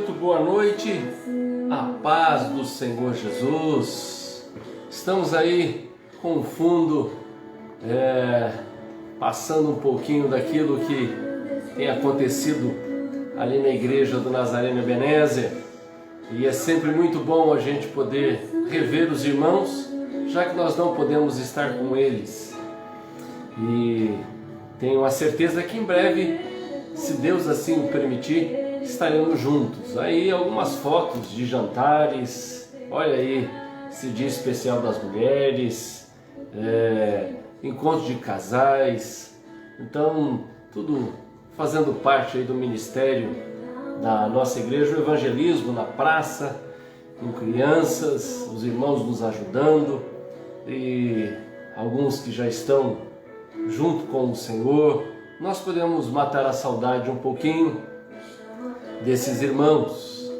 muito boa noite, a paz do Senhor Jesus. Estamos aí com o fundo, passando um pouquinho daquilo que tem acontecido ali na igreja do Nazareno Ebenezer, e é sempre muito bom a gente poder rever os irmãos, já que nós não podemos estar com eles. E tenho a certeza que em breve, se Deus assim o permitir, estaremos juntos. Aí algumas fotos de jantares, olha aí, esse dia especial das mulheres, encontro de casais, então tudo fazendo parte aí do ministério da nossa igreja, o evangelismo na praça, com crianças, os irmãos nos ajudando e alguns que já estão junto com o Senhor. Nós podemos matar a saudade um pouquinho desses irmãos,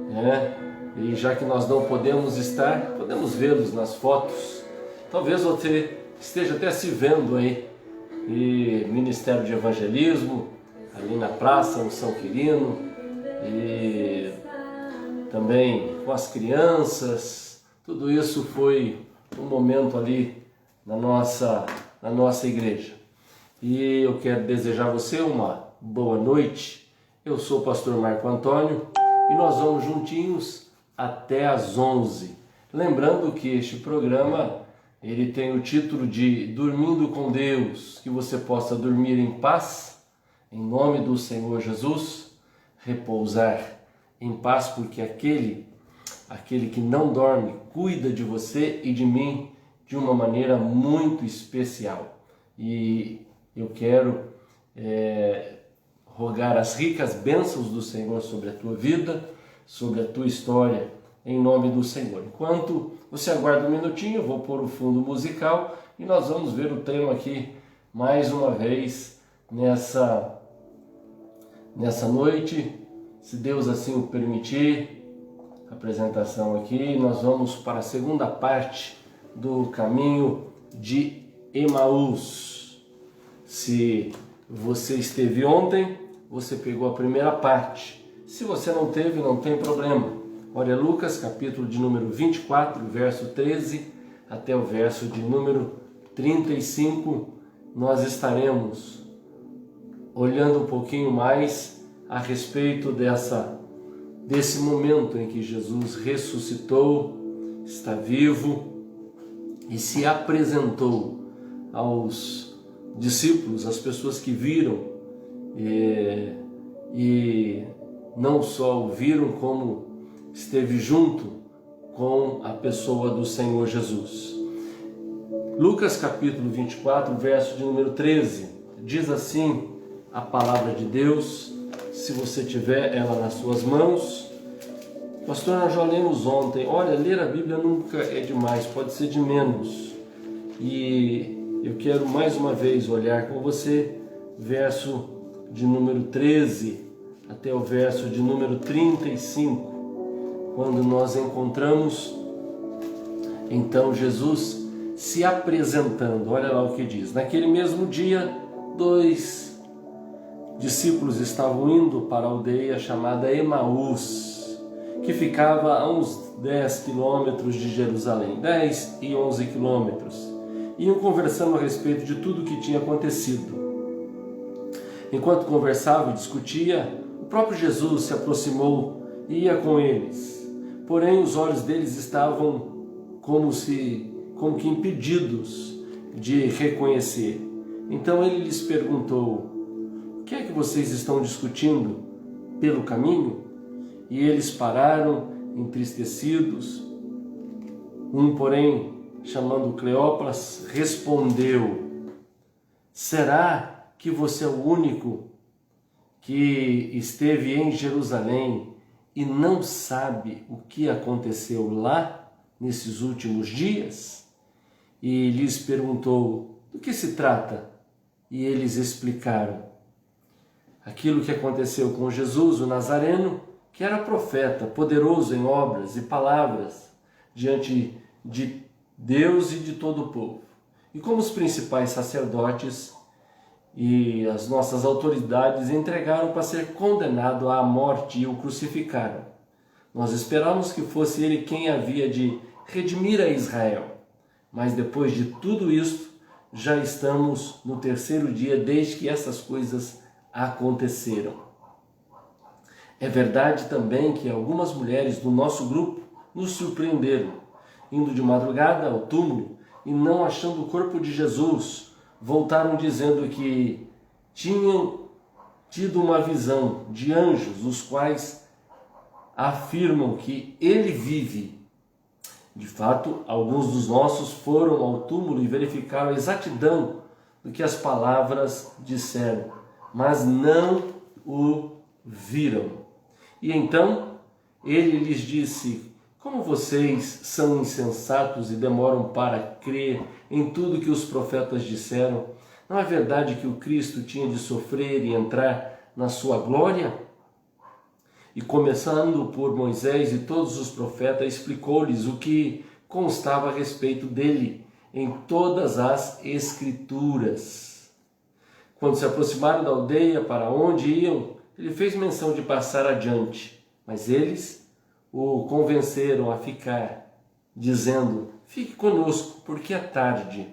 né? E já que nós não podemos estar, podemos vê-los nas fotos. Talvez você esteja até se vendo aí, e Ministério de Evangelismo, ali na praça, no São Quirino, e também com as crianças. Tudo isso foi um momento ali na nossa igreja. E eu quero desejar a você uma boa noite. Eu sou o pastor Marco Antônio e nós vamos juntinhos até às 11. Lembrando que este programa ele tem o título de Dormindo com Deus, que você possa dormir em paz, em nome do Senhor Jesus, repousar em paz, porque aquele que não dorme cuida de você e de mim de uma maneira muito especial. E eu quero rogar as ricas bênçãos do Senhor sobre a tua vida, sobre a tua história, em nome do Senhor. Enquanto você aguarda um minutinho, eu vou pôr o fundo musical e nós vamos ver o tema aqui mais uma vez nessa noite, se Deus assim o permitir. Apresentação aqui, nós vamos para a segunda parte do caminho de Emaús. Se você esteve ontem, você pegou a primeira parte. Se você não teve, não tem problema. Olha, Lucas, capítulo de número 24, verso 13 até o verso de número 35, nós estaremos olhando um pouquinho mais a respeito desse momento em que Jesus ressuscitou, está vivo e se apresentou aos discípulos, as pessoas que viram e não só o viram, como esteve junto com a pessoa do Senhor Jesus. Lucas capítulo 24, verso de número 13, diz assim a palavra de Deus, se você tiver ela nas suas mãos. Pastor, nós já lemos ontem. Olha, ler a Bíblia nunca é demais, pode ser de menos. E eu quero mais uma vez olhar com você, verso de número 13 até o verso de número 35, quando nós encontramos então Jesus se apresentando. Olha lá o que diz. Naquele mesmo dia, 2 discípulos estavam indo para a aldeia chamada Emaús, que ficava a uns 10 quilômetros de Jerusalém, 10 e 11 quilômetros. Iam conversando a respeito de tudo o que tinha acontecido. Enquanto conversava e discutia, o próprio Jesus se aproximou e ia com eles. Porém, os olhos deles estavam como que impedidos de reconhecer. Então ele lhes perguntou: o que é que vocês estão discutindo pelo caminho? E eles pararam, entristecidos. Um, porém, chamando Cleopas, respondeu: será que você é o único que esteve em Jerusalém e não sabe o que aconteceu lá nesses últimos dias? E lhes perguntou: do que se trata? E eles explicaram aquilo que aconteceu com Jesus, o Nazareno, que era profeta, poderoso em obras e palavras diante de Deus e de todo o povo. E como os principais sacerdotes e as nossas autoridades entregaram para ser condenado à morte e o crucificaram. Nós esperávamos que fosse ele quem havia de redimir a Israel, mas depois de tudo isso, já estamos no terceiro dia desde que essas coisas aconteceram. É verdade também que algumas mulheres do nosso grupo nos surpreenderam, indo de madrugada ao túmulo e não achando o corpo de Jesus, voltaram dizendo que tinham tido uma visão de anjos, os quais afirmam que ele vive. De fato, alguns dos nossos foram ao túmulo e verificaram a exatidão do que as palavras disseram, mas não o viram. E então ele lhes disse: como vocês são insensatos e demoram para crer em tudo que os profetas disseram? Não é verdade que o Cristo tinha de sofrer e entrar na sua glória? E começando por Moisés e todos os profetas, explicou-lhes o que constava a respeito dele em todas as Escrituras. Quando se aproximaram da aldeia para onde iam, ele fez menção de passar adiante, mas eles o convenceram a ficar, dizendo: fique conosco, porque é tarde.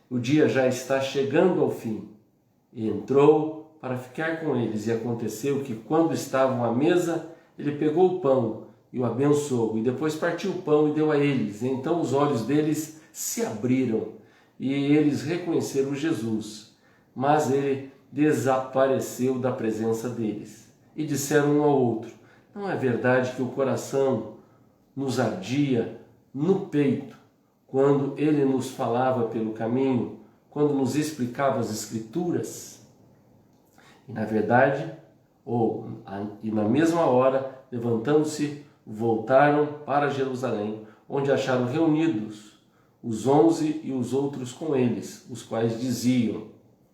O dia já está chegando ao fim. E entrou para ficar com eles, e aconteceu que, quando estavam à mesa, ele pegou o pão e o abençoou, e depois partiu o pão e deu a eles. E então os olhos deles se abriram, e eles reconheceram Jesus, mas ele desapareceu da presença deles. E disseram um ao outro: não é verdade que o coração nos ardia no peito quando ele nos falava pelo caminho, quando nos explicava as Escrituras? E na verdade, na mesma hora, levantando-se, voltaram para Jerusalém, onde acharam reunidos os 11 e os outros com eles, os quais diziam: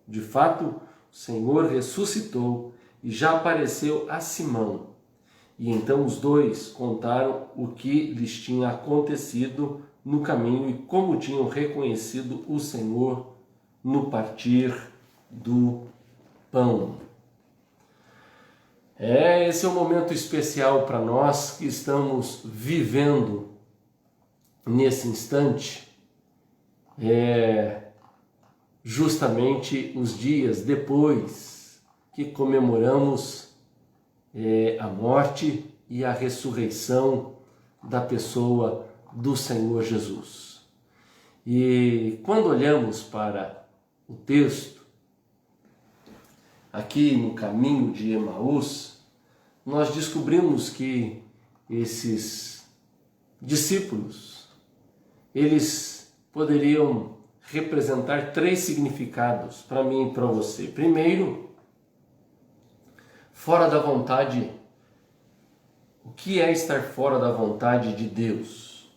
de fato, o Senhor ressuscitou e já apareceu a Simão. E então os dois contaram o que lhes tinha acontecido no caminho e como tinham reconhecido o Senhor no partir do pão. Esse é um momento especial para nós que estamos vivendo nesse instante. Justamente os dias depois que comemoramos a morte e a ressurreição da pessoa do Senhor Jesus. E quando olhamos para o texto, aqui no caminho de Emaús, nós descobrimos que esses discípulos, eles poderiam representar 3 significados para mim e para você. Primeiro, fora da vontade. O que é estar fora da vontade de Deus?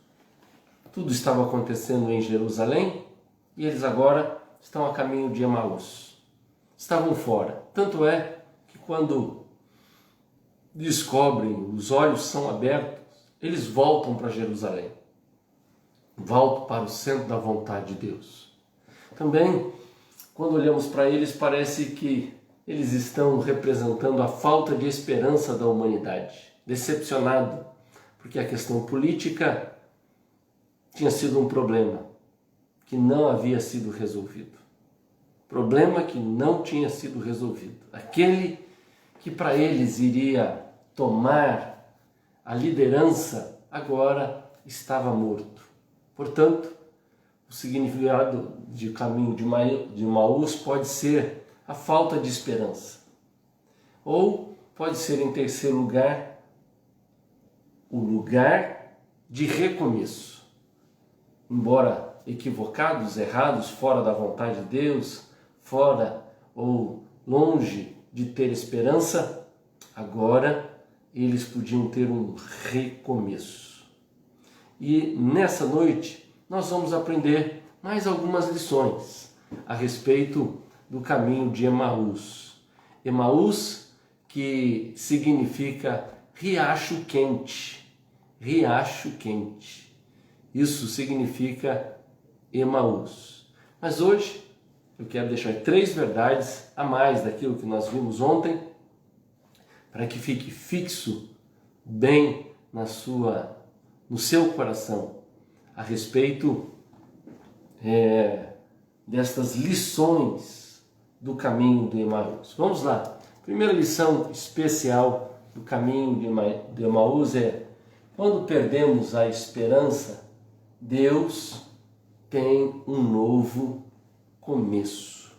Tudo estava acontecendo em Jerusalém e eles agora estão a caminho de Emaús. Estavam fora. Tanto é que quando descobrem, os olhos são abertos, eles voltam para Jerusalém. Voltam para o centro da vontade de Deus. Também, quando olhamos para eles, parece que eles estão representando a falta de esperança da humanidade. Decepcionado, porque a questão política tinha sido um problema que não havia sido resolvido. Problema que não tinha sido resolvido. Aquele que para eles iria tomar a liderança agora estava morto. Portanto, o significado de caminho de Emaús pode ser a falta de esperança. Ou pode ser, em terceiro lugar, o lugar de recomeço. Embora equivocados, errados, fora da vontade de Deus, fora ou longe de ter esperança, agora eles podiam ter um recomeço. E nessa noite nós vamos aprender mais algumas lições a respeito do caminho de Emaús. Emaús, que significa riacho quente. Riacho quente. Isso significa Emaús. Mas hoje eu quero deixar 3 verdades a mais daquilo que nós vimos ontem, para que fique fixo bem no seu coração a respeito destas lições do caminho de Emaús. Vamos lá. Primeira lição especial do caminho de Emaús é: quando perdemos a esperança, Deus tem um novo começo.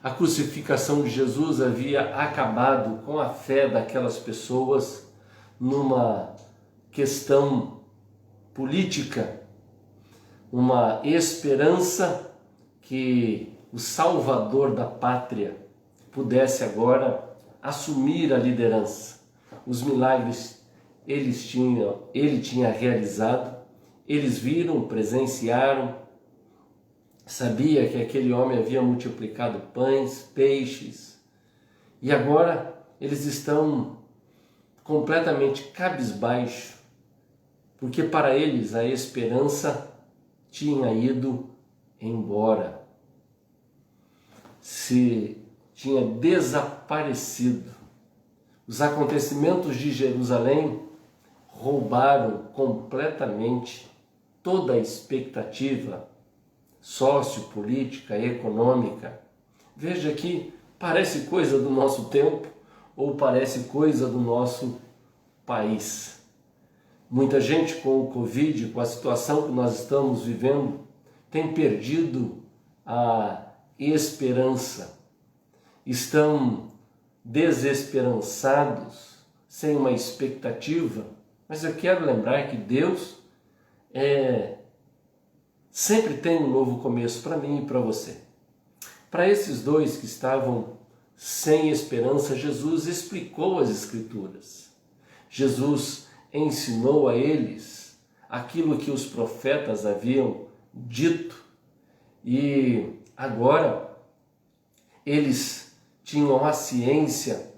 A crucificação de Jesus havia acabado com a fé daquelas pessoas numa questão política, uma esperança que o Salvador da pátria pudesse agora assumir a liderança. Os milagres ele tinha realizado, eles viram, presenciaram, sabia que aquele homem havia multiplicado pães, peixes, e agora eles estão completamente cabisbaixo, porque para eles a esperança tinha ido embora, se tinha desaparecido. Os acontecimentos de Jerusalém roubaram completamente toda a expectativa sociopolítica, econômica. Veja que parece coisa do nosso tempo ou parece coisa do nosso país. Muita gente com o Covid, com a situação que nós estamos vivendo, tem perdido a esperança. Estão desesperançados, sem uma expectativa. Mas eu quero lembrar que Deus sempre tem um novo começo para mim e para você. Para esses dois que estavam sem esperança, Jesus explicou as Escrituras. Jesus ensinou a eles aquilo que os profetas haviam dito, e agora eles tinham a ciência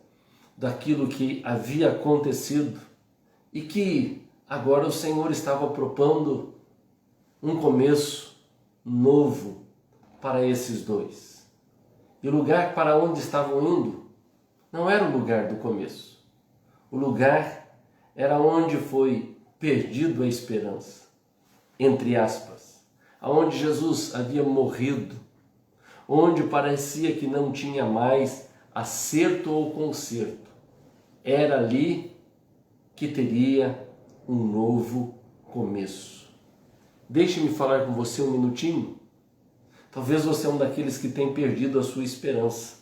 daquilo que havia acontecido e que agora o Senhor estava propondo um começo novo para esses dois. E o lugar para onde estavam indo não era o lugar do começo. O lugar era onde foi perdido a esperança, entre aspas, aonde Jesus havia morrido, onde parecia que não tinha mais acerto ou conserto. Era ali que teria um novo começo. Deixe-me falar com você um minutinho. Talvez você é um daqueles que tem perdido a sua esperança.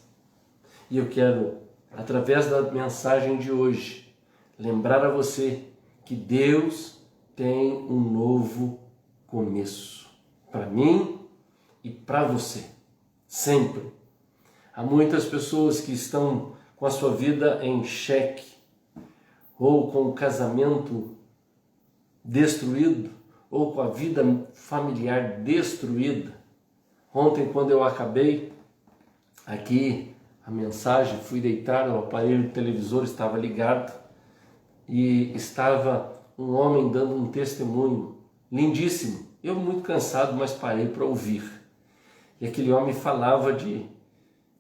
E eu quero, através da mensagem de hoje, lembrar a você que Deus tem um novo começo. Para mim e para você. Sempre. Há muitas pessoas que estão com a sua vida em xeque, ou com o casamento destruído, ou com a vida familiar destruída. Ontem, quando eu acabei aqui a mensagem, fui deitar, o aparelho televisor estava ligado e estava um homem dando um testemunho lindíssimo. Eu muito cansado, mas parei para ouvir. E aquele homem falava de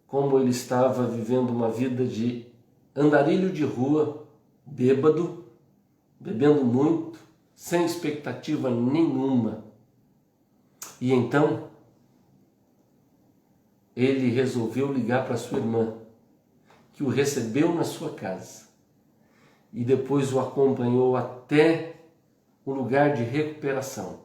como ele estava vivendo uma vida de andarilho de rua, bêbado, bebendo muito, sem expectativa nenhuma. E então ele resolveu ligar para sua irmã, que o recebeu na sua casa e depois o acompanhou até o lugar de recuperação.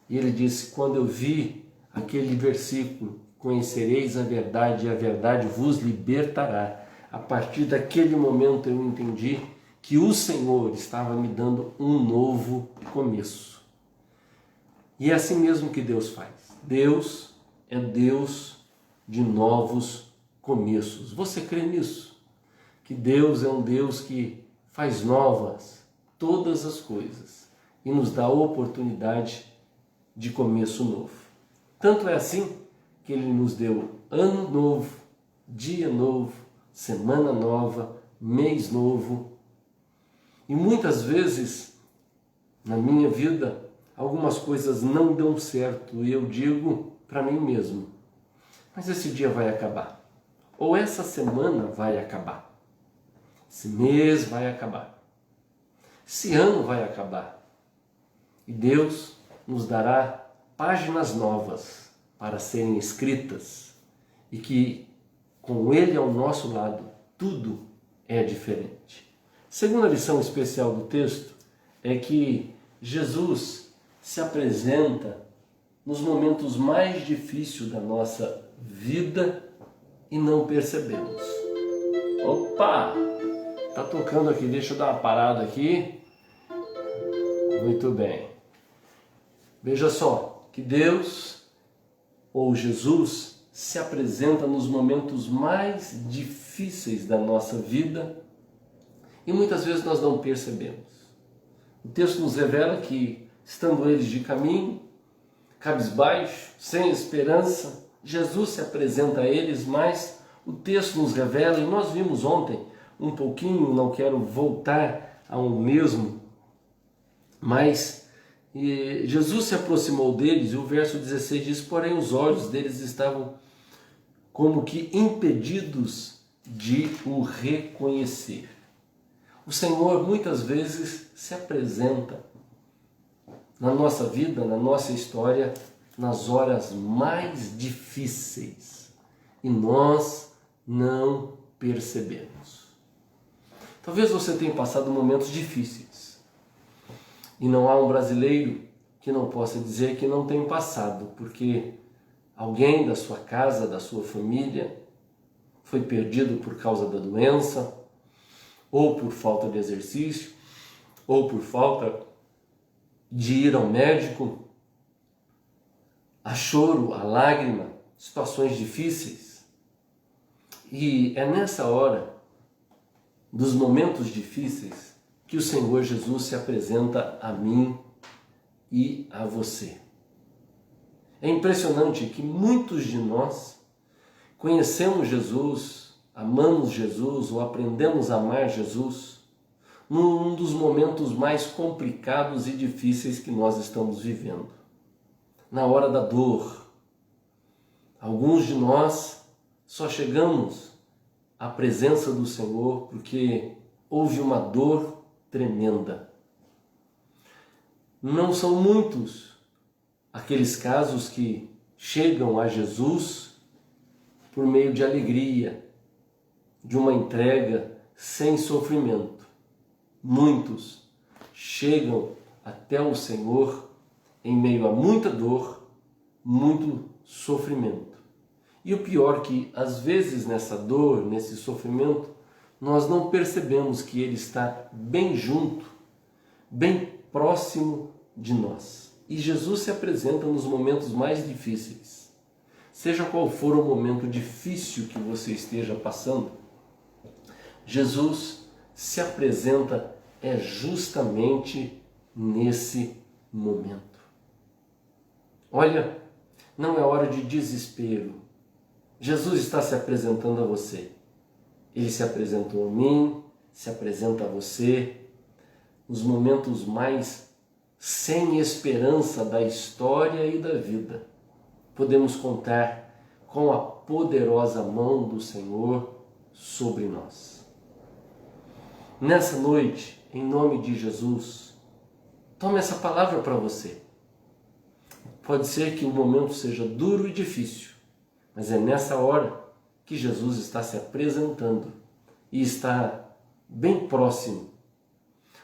E ele disse: quando eu vi aquele versículo, conhecereis a verdade e a verdade vos libertará, a partir daquele momento eu entendi que o Senhor estava me dando um novo começo. E é assim mesmo que Deus faz. Deus é Deus de novos começos. Você crê nisso? Que Deus é um Deus que faz novas todas as coisas e nos dá a oportunidade de começo novo. Tanto é assim que Ele nos deu ano novo, dia novo, semana nova, mês novo. E muitas vezes, na minha vida, algumas coisas não dão certo. E eu digo para mim mesmo: Mas esse dia vai acabar. Ou essa semana vai acabar. Esse mês vai acabar. Esse ano vai acabar. E Deus nos dará páginas novas para serem escritas e que, com Ele ao nosso lado, tudo é diferente. Segunda lição especial do texto é que Jesus se apresenta nos momentos mais difíceis da nossa vida e não percebemos. Opa! Tá tocando aqui, deixa eu dar uma parada aqui. Muito bem. Veja só, que Deus ou Jesus se apresenta nos momentos mais difíceis da nossa vida e muitas vezes nós não percebemos. O texto nos revela que, estando eles de caminho, cabisbaixo, sem esperança, Jesus se apresenta a eles, mas o texto nos revela, e nós vimos ontem um pouquinho, não quero voltar ao mesmo, mas Jesus se aproximou deles, e o verso 16 diz: porém os olhos deles estavam como que impedidos de o reconhecer. O Senhor muitas vezes se apresenta na nossa vida, na nossa história, nas horas mais difíceis e nós não percebemos. Talvez você tenha passado momentos difíceis e não há um brasileiro que não possa dizer que não tem passado, porque alguém da sua casa, da sua família, foi perdido por causa da doença, ou por falta de exercício, ou por falta de ir ao médico. Há choro, há lágrima, situações difíceis. E é nessa hora, dos momentos difíceis, que o Senhor Jesus se apresenta a mim e a você. É impressionante que muitos de nós conhecemos Jesus, amamos Jesus ou aprendemos a amar Jesus num dos momentos mais complicados e difíceis que nós estamos vivendo. Na hora da dor. Alguns de nós só chegamos à presença do Senhor porque houve uma dor tremenda. Não são muitos aqueles casos que chegam a Jesus por meio de alegria, de uma entrega sem sofrimento. Muitos chegam até o Senhor em meio a muita dor, muito sofrimento. E o pior que, às vezes, nessa dor, nesse sofrimento, nós não percebemos que Ele está bem junto, bem próximo de nós. E Jesus se apresenta nos momentos mais difíceis. Seja qual for o momento difícil que você esteja passando, Jesus se apresenta justamente nesse momento. Olha, não é hora de desespero. Jesus está se apresentando a você. Ele se apresentou a mim, se apresenta a você nos momentos mais sem esperança da história e da vida. Podemos contar com a poderosa mão do Senhor sobre nós. Nessa noite, em nome de Jesus, tome essa palavra para você. Pode ser que o momento seja duro e difícil, mas é nessa hora que Jesus está se apresentando e está bem próximo.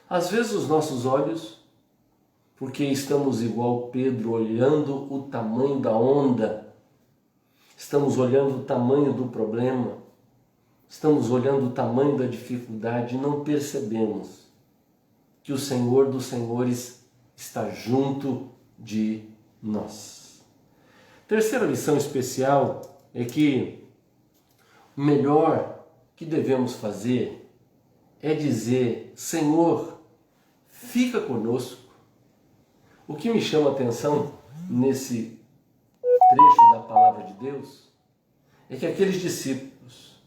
Às vezes os nossos olhos, porque estamos igual Pedro olhando o tamanho da onda, estamos olhando o tamanho do problema, estamos olhando o tamanho da dificuldade e não percebemos que o Senhor dos Senhores está junto de nós. Terceira lição especial é que o melhor que devemos fazer é dizer: Senhor, fica conosco. O que me chama a atenção nesse trecho da palavra de Deus é que aqueles discípulos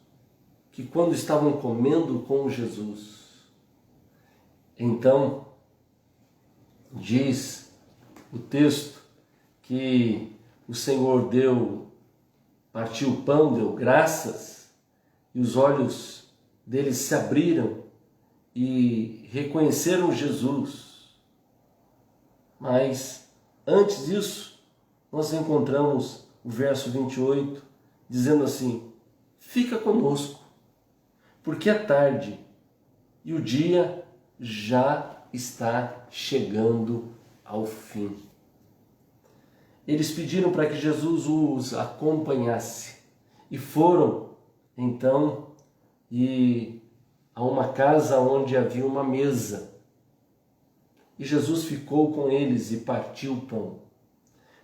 que quando estavam comendo com Jesus, então diz o texto que o Senhor deu partiu o pão, deu graças, e os olhos deles se abriram e reconheceram Jesus. Mas antes disso, nós encontramos o verso 28, dizendo assim: fica conosco, porque é tarde e o dia já está chegando ao fim. Eles pediram para que Jesus os acompanhasse e foram então a uma casa onde havia uma mesa. E Jesus ficou com eles e partiu o pão.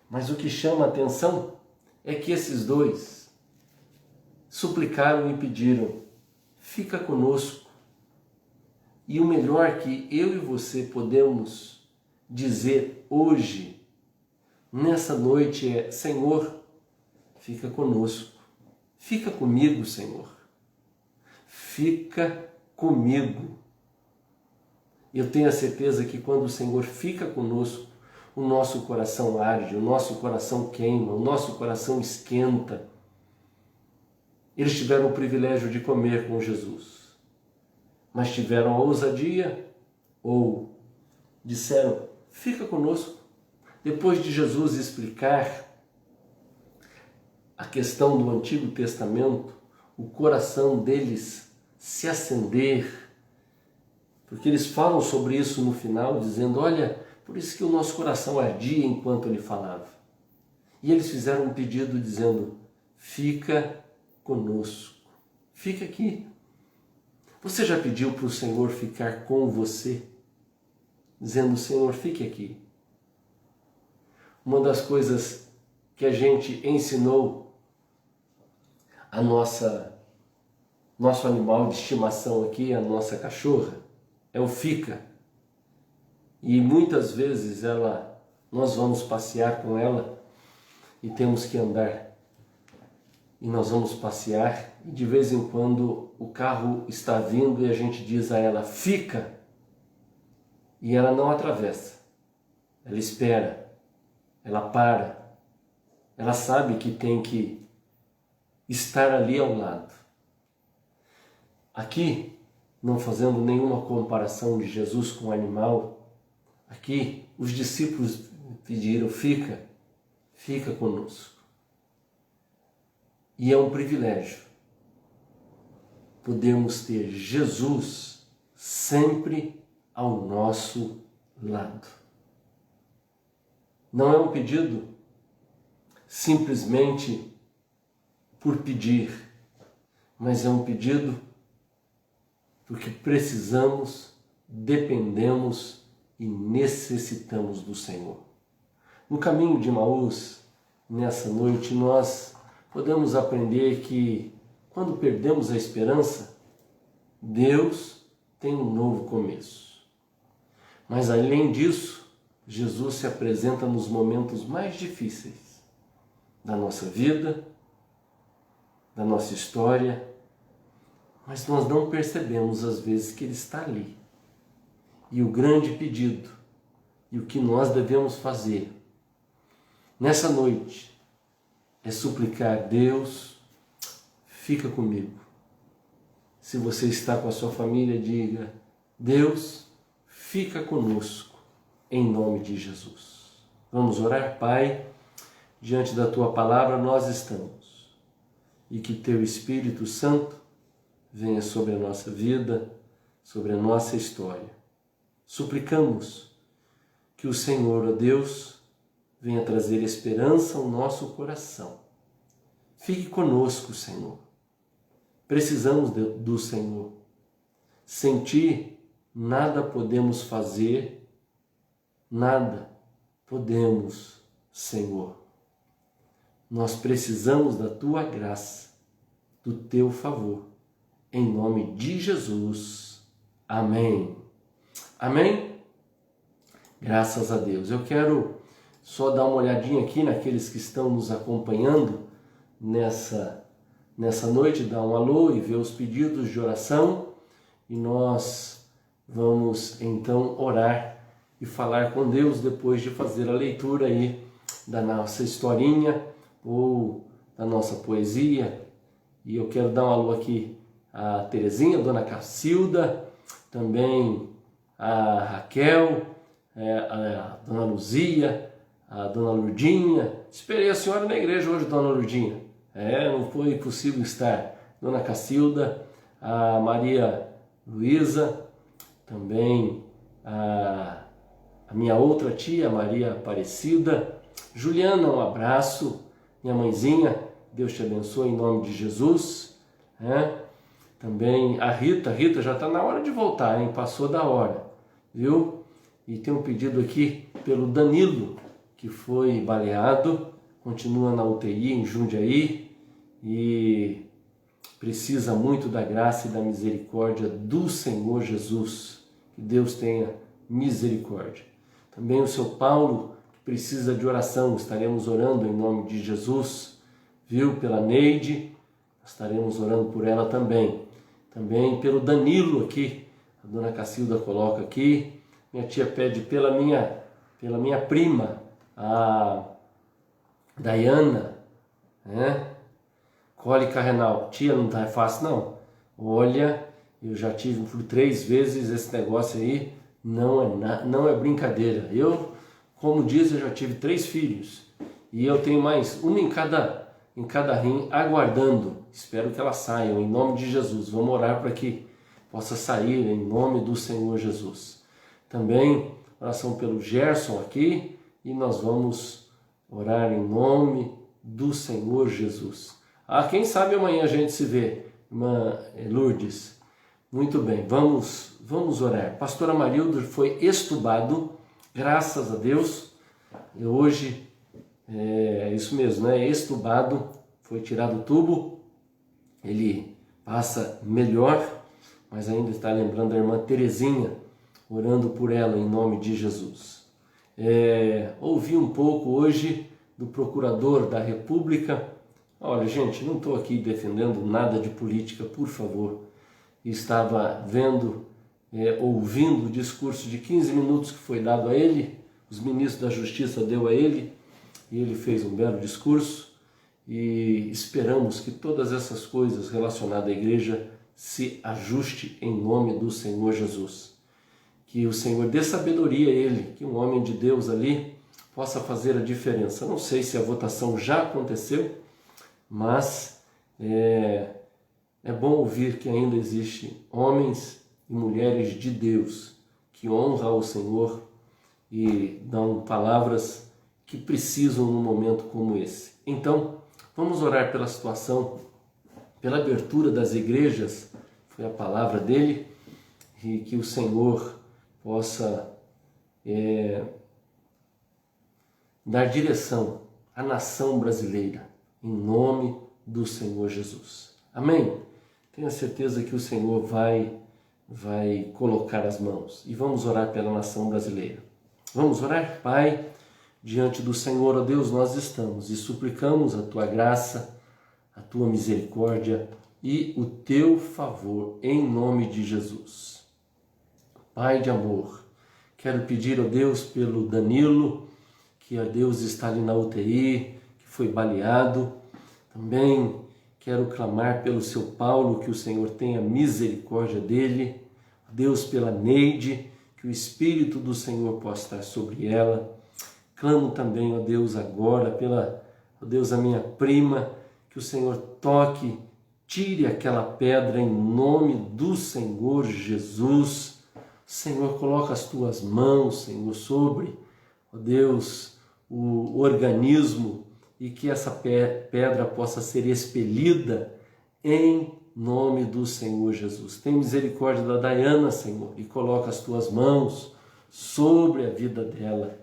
Mas o que chama a atenção é que esses dois suplicaram e pediram: fica conosco. E o melhor que eu e você podemos dizer hoje, nessa noite, é: Senhor, fica conosco. Fica comigo, Senhor. Fica comigo. Eu tenho a certeza que quando o Senhor fica conosco, o nosso coração arde, o nosso coração queima, o nosso coração esquenta. Eles tiveram o privilégio de comer com Jesus, mas tiveram a ousadia ou disseram: fica conosco. Depois de Jesus explicar a questão do Antigo Testamento, o coração deles se acender, porque eles falam sobre isso no final, dizendo: olha, por isso que o nosso coração ardia enquanto ele falava. E eles fizeram um pedido dizendo: fica conosco, fica aqui. Você já pediu para o Senhor ficar com você? Dizendo: Senhor, fique aqui. Uma das coisas que a gente ensinou a nosso animal de estimação aqui, a nossa cachorra, é o fica. E muitas vezes nós vamos passear com ela e temos que andar. E nós vamos passear e de vez em quando o carro está vindo e a gente diz a ela: fica. E ela não atravessa. Ela espera. Ela para. Ela sabe que tem que estar ali ao lado. Aqui, não fazendo nenhuma comparação de Jesus com o animal, aqui os discípulos pediram: fica conosco. E é um privilégio podermos ter Jesus sempre ao nosso lado. Não é um pedido simplesmente por pedir, mas é um pedido porque precisamos, dependemos e necessitamos do Senhor. No caminho de Emaús, nessa noite, nós podemos aprender que quando perdemos a esperança, Deus tem um novo começo. Mas além disso, Jesus se apresenta nos momentos mais difíceis da nossa vida, da nossa história, mas nós não percebemos às vezes que Ele está ali. E o grande pedido, e o que nós devemos fazer nessa noite, é suplicar: Deus, fica comigo. Se você está com a sua família, diga: Deus, fica conosco, em nome de Jesus. Vamos orar? Pai, diante da Tua palavra nós estamos, e que Teu Espírito Santo venha sobre a nossa vida, sobre a nossa história. Suplicamos que o Senhor, ó Deus, venha trazer esperança ao nosso coração. Fique conosco, Senhor. Precisamos do Senhor. Sem Ti, nada podemos fazer, nada podemos, Senhor. Nós precisamos da Tua graça, do Teu favor. Em nome de Jesus. Amém. Amém? Graças a Deus. Eu quero só dar uma olhadinha aqui naqueles que estão nos acompanhando nessa noite, dar um alô e ver os pedidos de oração. E nós vamos então orar e falar com Deus depois de fazer a leitura aí da nossa historinha ou da nossa poesia. E eu quero dar um alô aqui a Terezinha, a Dona Cacilda, também a Raquel, a Dona Luzia, a Dona Lurdinha. Esperei a senhora na igreja hoje, Dona Lurdinha. Não foi possível estar. Dona Cacilda, a Maria Luísa, também a minha outra tia, Maria Aparecida. Juliana, um abraço. Minha mãezinha, Deus te abençoe em nome de Jesus. Também a Rita já está na hora de voltar, hein? Passou da hora, viu? E tem um pedido aqui pelo Danilo, que foi baleado, continua na UTI em Jundiaí e precisa muito da graça e da misericórdia do Senhor Jesus. Que Deus tenha misericórdia. Também o seu Paulo, que precisa de oração, estaremos orando em nome de Jesus, viu? Pela Neide, estaremos orando por ela também. Também pelo Danilo aqui, a Dona Cacilda coloca aqui. Minha tia pede pela minha prima, a Dayana, cólica renal. Tia, não tá fácil não. Olha, eu já tive por 3 vezes esse negócio aí, não é brincadeira. Eu, como diz, eu já tive 3 filhos e eu tenho mais uma em cada rim aguardando. Espero que elas saiam em nome de Jesus. Vamos orar para que possa sair em nome do Senhor Jesus. Também oração pelo Gerson aqui e nós vamos orar em nome do Senhor Jesus. Quem sabe amanhã a gente se vê, irmã Lourdes. Muito bem, vamos orar. Pastor Amarildo foi extubado, graças a Deus. E hoje, é isso mesmo, né? Extubado, foi tirado o tubo. Ele passa melhor, mas ainda está lembrando a irmã Terezinha, orando por ela em nome de Jesus. Ouvi um pouco hoje do Procurador da República. Olha, gente, não estou aqui defendendo nada de política, por favor. Estava ouvindo o discurso de 15 minutos que foi dado a ele, os ministros da Justiça deu a ele, e ele fez um belo discurso, e esperamos que todas essas coisas relacionadas à igreja se ajuste em nome do Senhor Jesus. Que o Senhor dê sabedoria a ele, que um homem de Deus ali possa fazer a diferença. Não sei se a votação já aconteceu, mas é bom ouvir que ainda existem homens e mulheres de Deus que honram ao Senhor e dão palavras que precisam num momento como esse. Então, vamos orar pela situação, pela abertura das igrejas, foi a palavra dele, e que o Senhor possa dar direção à nação brasileira, em nome do Senhor Jesus. Amém? Tenho certeza que o Senhor vai colocar as mãos. E vamos orar pela nação brasileira. Vamos orar? Pai, diante do Senhor, ó Deus, nós estamos e suplicamos a Tua graça, a Tua misericórdia e o Teu favor, em nome de Jesus. Pai de amor, quero pedir, ó Deus, pelo Danilo, que, ó Deus, está ali na UTI, que foi baleado. Também quero clamar pelo seu Paulo, que o Senhor tenha misericórdia dele. Deus, pela Neide, que o Espírito do Senhor possa estar sobre ela. Clamo também, ó Deus, agora pela, ó Deus, a minha prima, que o Senhor toque, tire aquela pedra em nome do Senhor Jesus. Senhor, coloca as tuas mãos, Senhor, sobre, ó Deus, o organismo, e que essa pedra possa ser expelida em nome do Senhor Jesus. Tem misericórdia da Dayana, Senhor, e coloca as tuas mãos sobre a vida dela.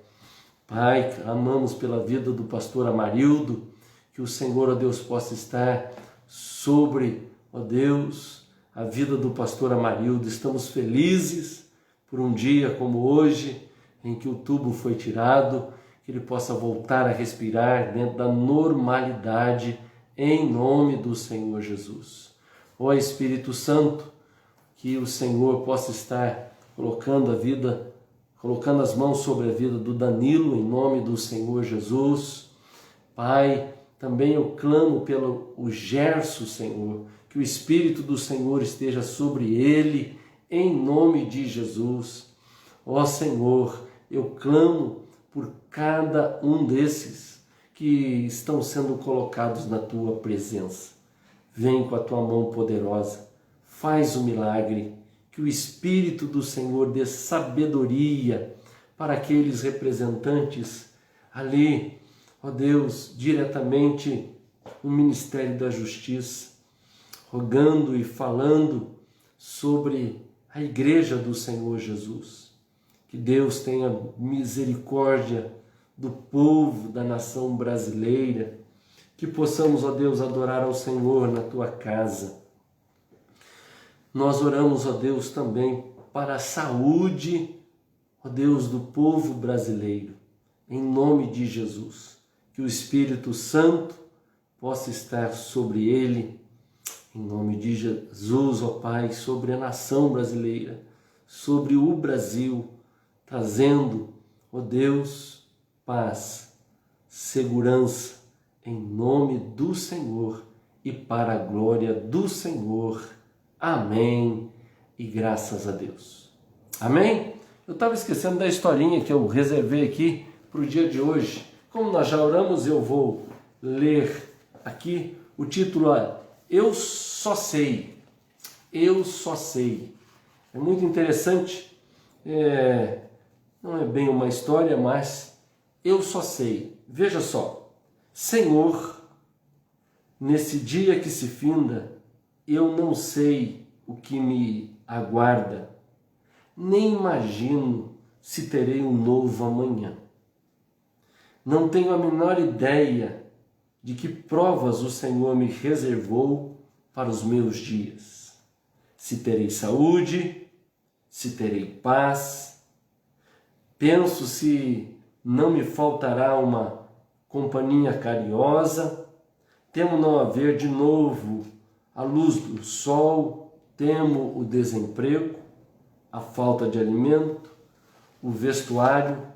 Pai, clamamos pela vida do pastor Amarildo, que o Senhor, ó Deus, possa estar sobre, ó Deus, a vida do pastor Amarildo. Estamos felizes por um dia como hoje, em que o tubo foi tirado, que ele possa voltar a respirar dentro da normalidade, em nome do Senhor Jesus. Ó Espírito Santo, que o Senhor possa estar colocando as mãos sobre a vida do Danilo, em nome do Senhor Jesus. Pai, Também eu clamo pelo o Gerson, Senhor, que o Espírito do Senhor esteja sobre ele, em nome de Jesus. Ó Senhor, eu clamo por cada um desses que estão sendo colocados na tua presença. Vem com a tua mão poderosa, faz o milagre, que o Espírito do Senhor dê sabedoria para aqueles representantes ali, ó Deus, diretamente no Ministério da Justiça, rogando e falando sobre a Igreja do Senhor Jesus. Que Deus tenha misericórdia do povo, da nação brasileira, que possamos, ó Deus, adorar ao Senhor na tua casa. Nós oramos, ó Deus, também para a saúde, ó Deus, do povo brasileiro, em nome de Jesus. Que o Espírito Santo possa estar sobre ele, em nome de Jesus, ó Pai, sobre a nação brasileira, sobre o Brasil, trazendo, ó Deus, paz, segurança, em nome do Senhor e para a glória do Senhor. Amém e graças a Deus. Amém? Eu estava esquecendo da historinha que eu reservei aqui para o dia de hoje. Como nós já oramos, eu vou ler aqui. O título é Eu Só Sei. Eu Só Sei. É muito interessante. Não é bem uma história, mas eu só sei. Veja só. Senhor, nesse dia que se finda, eu não sei o que me aguarda, nem imagino se terei um novo amanhã. Não tenho a menor ideia de que provas o Senhor me reservou para os meus dias. Se terei saúde, se terei paz. Penso se não me faltará uma companhia carinhosa. Temo não haver de novo a luz do sol, temo o desemprego, a falta de alimento, o vestuário.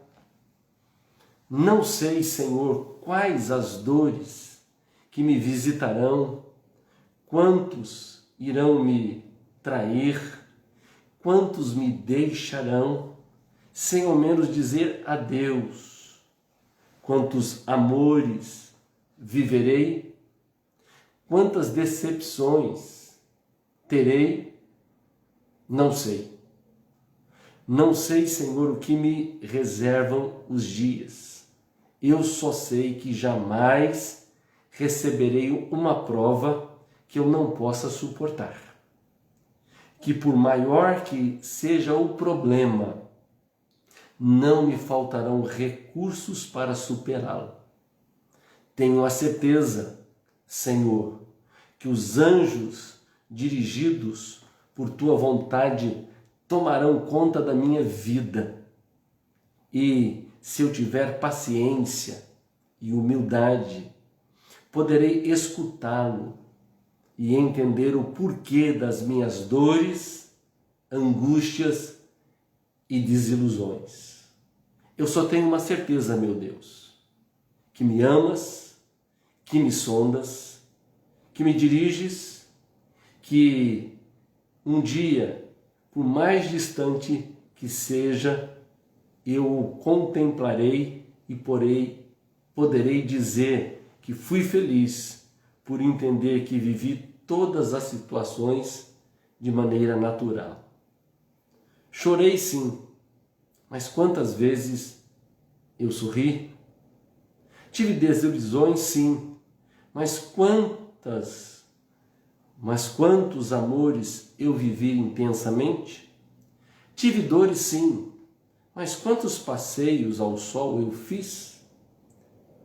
Não sei, Senhor, quais as dores que me visitarão, quantos irão me trair, quantos me deixarão, sem ao menos dizer adeus, quantos amores viverei, quantas decepções terei, não sei. Não sei, Senhor, o que me reservam os dias. Eu só sei que jamais receberei uma prova que eu não possa suportar. Que por maior que seja o problema, não me faltarão recursos para superá-lo. Tenho a certeza, Senhor, que os anjos dirigidos por tua vontade tomarão conta da minha vida. E se eu tiver paciência e humildade, poderei escutá-lo e entender o porquê das minhas dores, angústias e desilusões. Eu só tenho uma certeza, meu Deus, que me amas, que me sondas, que me diriges, que um dia, por mais distante que seja, eu o contemplarei e poderei dizer que fui feliz por entender que vivi todas as situações de maneira natural. Chorei sim, mas quantas vezes eu sorri? Tive desilusões sim, mas quantos amores eu vivi intensamente? Tive dores sim, mas quantos passeios ao sol eu fiz?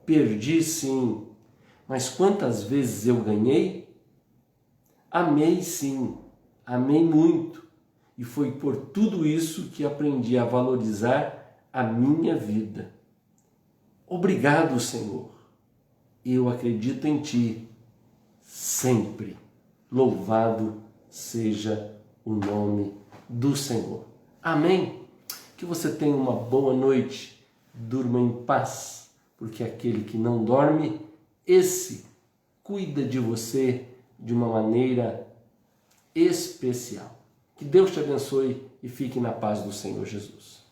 Perdi sim, mas quantas vezes eu ganhei? Amei sim, amei muito, e foi por tudo isso que aprendi a valorizar a minha vida. Obrigado, Senhor. Eu acredito em Ti sempre. Louvado seja o nome do Senhor. Amém? Que você tenha uma boa noite, durma em paz, porque aquele que não dorme, esse cuida de você de uma maneira especial. Que Deus te abençoe e fique na paz do Senhor Jesus.